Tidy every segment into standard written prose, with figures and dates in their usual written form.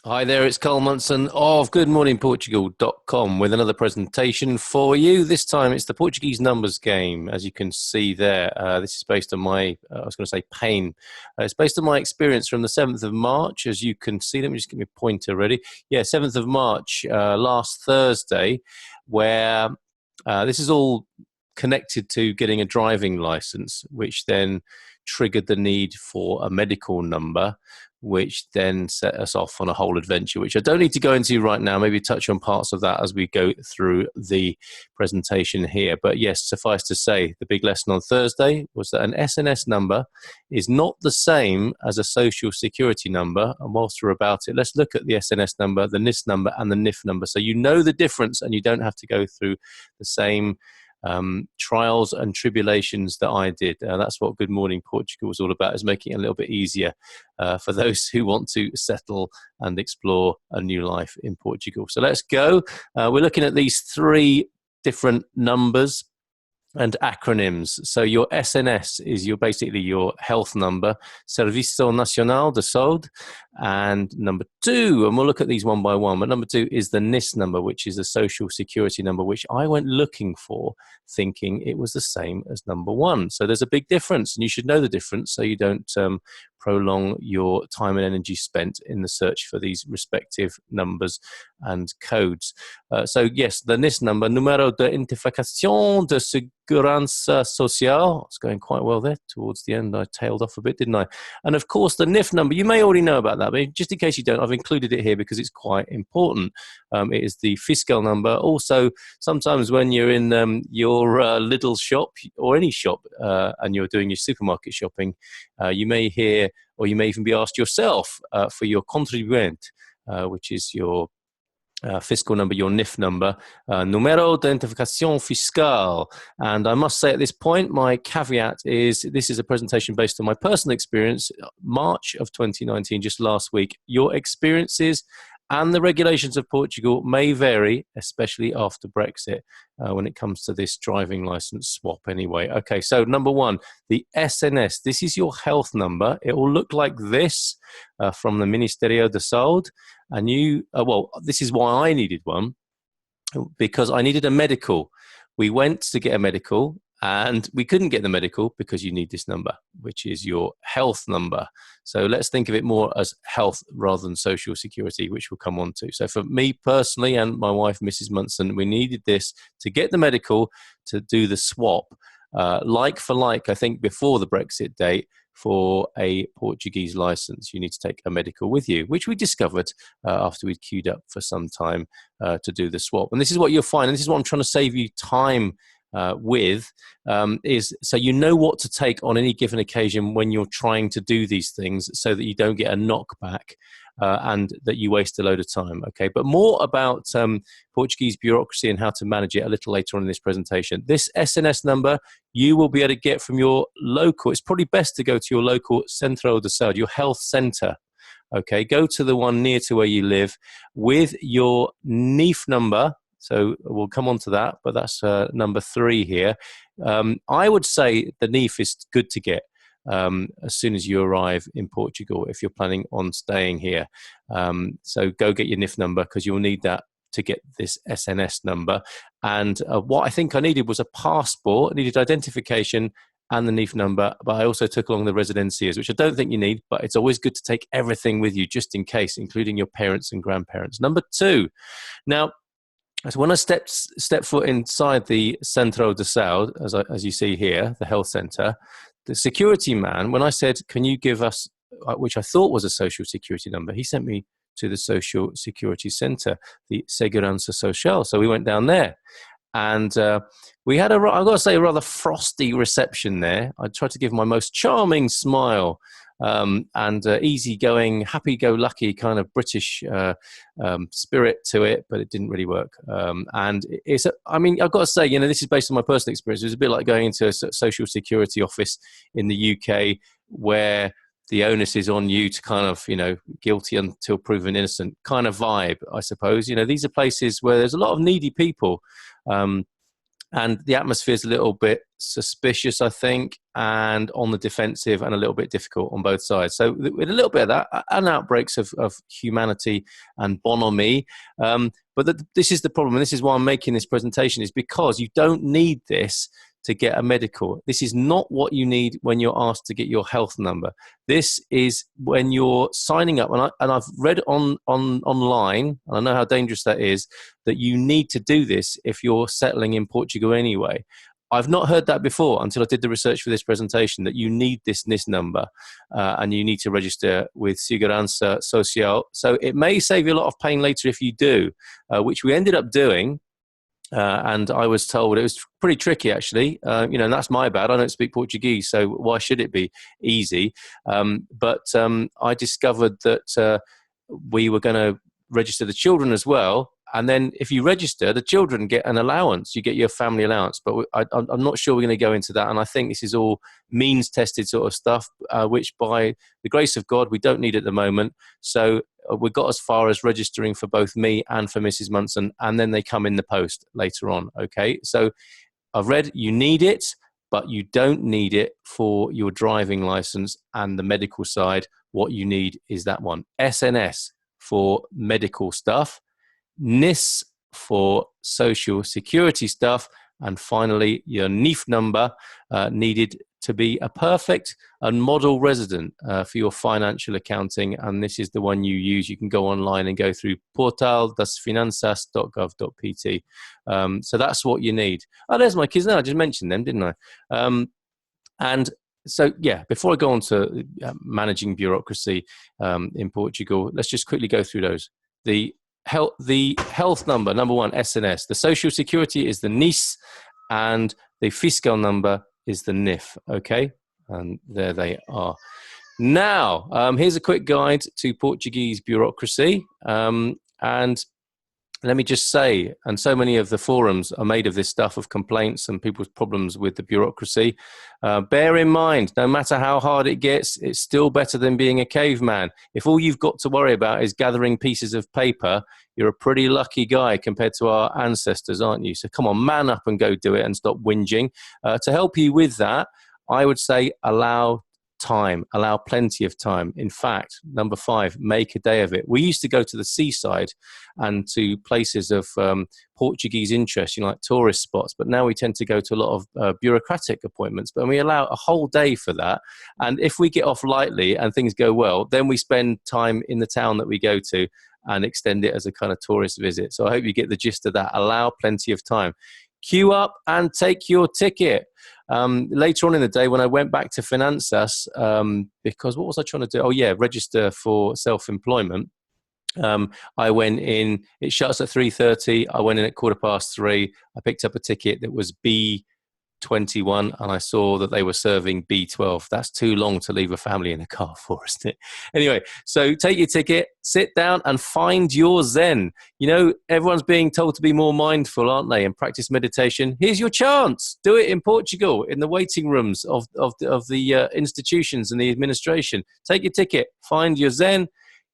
Hi there, it's Carl Munson of GoodMorningPortugal.com with another presentation for you. This time it's the Portuguese numbers game, as you can see there. This is based on my, I was going to say pain. It's based on my experience from the 7th of March, as you can see. Let me just give me a pointer ready. Yeah, 7th of March, last Thursday, where this is all connected to getting a driving license, which then triggered the need for a medical number, which then set us off on a whole adventure, which I don't need to go into right now, maybe touch on parts of that as we go through the presentation here. But yes, suffice to say, the big lesson on Thursday was that an SNS number is not the same as a social security number. And whilst we're about it, let's look at the SNS number, the NISS number, and the NIF number. So you know the difference and you don't have to go through the same trials and tribulations that I did. That's what Good Morning Portugal was all about, is making it a little bit easier for those who want to settle and explore a new life in Portugal. So let's go. We're looking at these three different numbers and acronyms. So your SNS is basically your health number, Serviço Nacional de Saúde, and number 2, and we'll look at these one by one, but number 2 is the NIS number, which is a social security number, which I went looking for, thinking it was the same as number 1. So there's a big difference, and you should know the difference so you don't prolong your time and energy spent in the search for these respective numbers and codes. So yes, the NIS number, Número de Identificação de Segurança Social. It's going quite well there. Towards the end, I tailed off a bit, didn't I? And of course, the NIF number, you may already know about that, but just in case you don't, I've included it here because it's quite important. It is the fiscal number. Also, sometimes when you're in your little shop or any shop and you're doing your supermarket shopping, you may hear, or you may even be asked yourself for your contribuinte, which is your fiscal number, your NIF number, Número de Identificação Fiscal. And I must say at this point, my caveat is this is a presentation based on my personal experience, March of 2019, just last week. Your experiences and the regulations of Portugal may vary, especially after Brexit, when it comes to this driving license swap anyway. Okay, so number 1, the SNS. This is your health number. It will look like this from the Ministerio de Saúde. And well, this is why I needed one, because I needed a medical. We went to get a medical, and we couldn't get the medical because you need this number, which is your health number. So let's think of it more as health rather than social security, which we'll come on to. So for me personally and my wife, Mrs. Munson, we needed this to get the medical to do the swap. Like for like, I think before the Brexit date, for a Portuguese license, you need to take a medical with you, which we discovered after we'd queued up for some time to do the swap. And this is what you'll find, and this is what I'm trying to save you time is so you know what to take on any given occasion when you're trying to do these things, so that you don't get a knockback and that you waste a load of time. Okay, but more about Portuguese bureaucracy and how to manage it a little later on in this presentation. This SNS number you will be able to get from your local. It's probably best to go to your local Centro de Saúde, your health centre. Okay, go to the one near to where you live with your NIF number. So we'll come on to that, but that's number 3 here. I would say the NIF is good to get as soon as you arrive in Portugal if you're planning on staying here. So go get your NIF number, because you'll need that to get this SNS number. And what I think I needed was a passport. I needed identification and the NIF number, but I also took along the residencias, which I don't think you need, but it's always good to take everything with you just in case, including your parents and grandparents. Number 2. Now, so when I step foot inside the Centro de Saúde, as you see here, the health centre, the security man, when I said, can you give us, which I thought was a social security number, he sent me to the social security centre, the Segurança Social. So we went down there. And we had I've got to say, a rather frosty reception there. I tried to give my most charming smile and easygoing, happy-go-lucky kind of British spirit to it, but it didn't really work. And I've got to say, this is based on my personal experience. It was a bit like going into a social security office in the UK, where the onus is on you to kind of, guilty until proven innocent kind of vibe, I suppose. These are places where there's a lot of needy people. And the atmosphere is a little bit suspicious, I think, and on the defensive, and a little bit difficult on both sides. So with a little bit of that, and outbreaks of humanity and bonhomie. But this is the problem, and this is why I'm making this presentation, is because you don't need this to get a medical. This is not what you need when you're asked to get your health number. This is when you're signing up, and I've read online, and I know how dangerous that is, that you need to do this if you're settling in Portugal anyway. I've not heard that before until I did the research for this presentation, that you need this NISS number and you need to register with Segurança Social. So it may save you a lot of pain later if you do, which we ended up doing. And I was told it was pretty tricky, actually. And that's my bad. I don't speak Portuguese, so why should it be easy? But I discovered that we were going to register the children as well. And then if you register, the children get an allowance. You get your family allowance. But I'm not sure we're going to go into that. And I think this is all means-tested sort of stuff, which by the grace of God, we don't need at the moment. So we got as far as registering for both me and for Mrs. Munson, and then they come in the post later on. Okay, so I've read you need it, but you don't need it for your driving license and the medical side. What you need is that one. SNS for medical stuff, NISS for social security stuff, and finally your NIF number needed to be a perfect and model resident for your financial accounting, and this is the one you use. You can go online and go through portal.finanças.gov.pt. So that's what you need. Oh, there's my kids now. I just mentioned them, didn't I? And so, yeah, before I go on to managing bureaucracy in Portugal, let's just quickly go through those. The health number, number one, SNS. The social security is the NISS, and the fiscal number is the NIF. Okay, and there they are. Now, here's a quick guide to Portuguese bureaucracy. And let me just say, and so many of the forums are made of this stuff, of complaints and people's problems with the bureaucracy. Bear in mind, no matter how hard it gets, it's still better than being a caveman. If all you've got to worry about is gathering pieces of paper, you're a pretty lucky guy compared to our ancestors, aren't you? So come on, man up and go do it and stop whinging. To help you with that, I would say allow time, allow plenty of time. In fact, number 5, make a day of it. We used to go to the seaside and to places of Portuguese interest, like tourist spots, but now we tend to go to a lot of bureaucratic appointments, but we allow a whole day for that. And if we get off lightly and things go well, then we spend time in the town that we go to and extend it as a kind of tourist visit. So I hope you get the gist of that. Allow plenty of time. Queue up and take your ticket. Later on in the day, when I went back to Finanças, because what was I trying to do? Oh yeah, register for self-employment. I went in, it shuts at 3:30. I went in at 3:15. I picked up a ticket that was B21, and I saw that they were serving B12. That's too long to leave a family in a car for, isn't it? Anyway, so take your ticket, sit down and find your Zen. Everyone's being told to be more mindful, aren't they, and practice meditation. Here's your chance. Do it in Portugal, in the waiting rooms of the institutions and the administration. Take your ticket, find your Zen,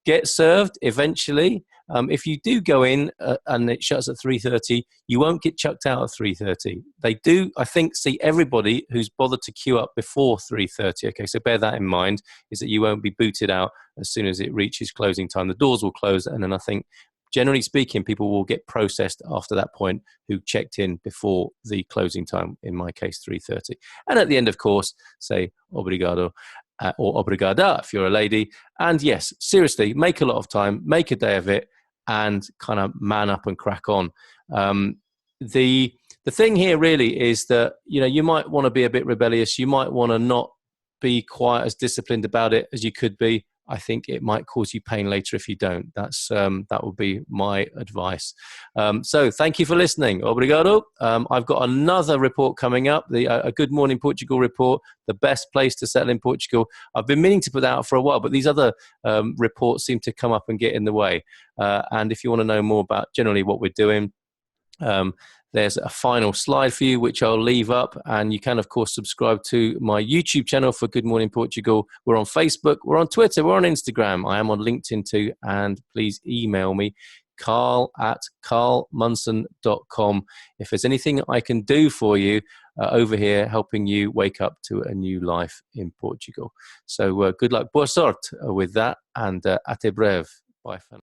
get served eventually. If you do go in and it shuts at 3:30, you won't get chucked out at 3:30. They do, I think, see everybody who's bothered to queue up before 3:30. Okay, so bear that in mind, is that you won't be booted out as soon as it reaches closing time. The doors will close, and then I think, generally speaking, people will get processed after that point who checked in before the closing time, in my case, 3:30. And at the end, of course, say obrigado. Or obrigada if you're a lady. And yes, seriously, make a lot of time, make a day of it, and kind of man up and crack on. The thing here really is that you might want to be a bit rebellious. You might want to not be quite as disciplined about it as you could be. I think it might cause you pain later if you don't. That would be my advice. So thank you for listening. Obrigado. I've got another report coming up, a Good Morning Portugal report, the best place to settle in Portugal. I've been meaning to put that out for a while, but these other reports seem to come up and get in the way. And if you want to know more about generally what we're doing, there's a final slide for you, which I'll leave up. And you can, of course, subscribe to my YouTube channel for Good Morning Portugal. We're on Facebook, we're on Twitter, we're on Instagram. I am on LinkedIn too. And please email me, carl@carlmunson.com. If there's anything I can do for you over here, helping you wake up to a new life in Portugal. So good luck, boa sorte with that, and até breve. Bye for now.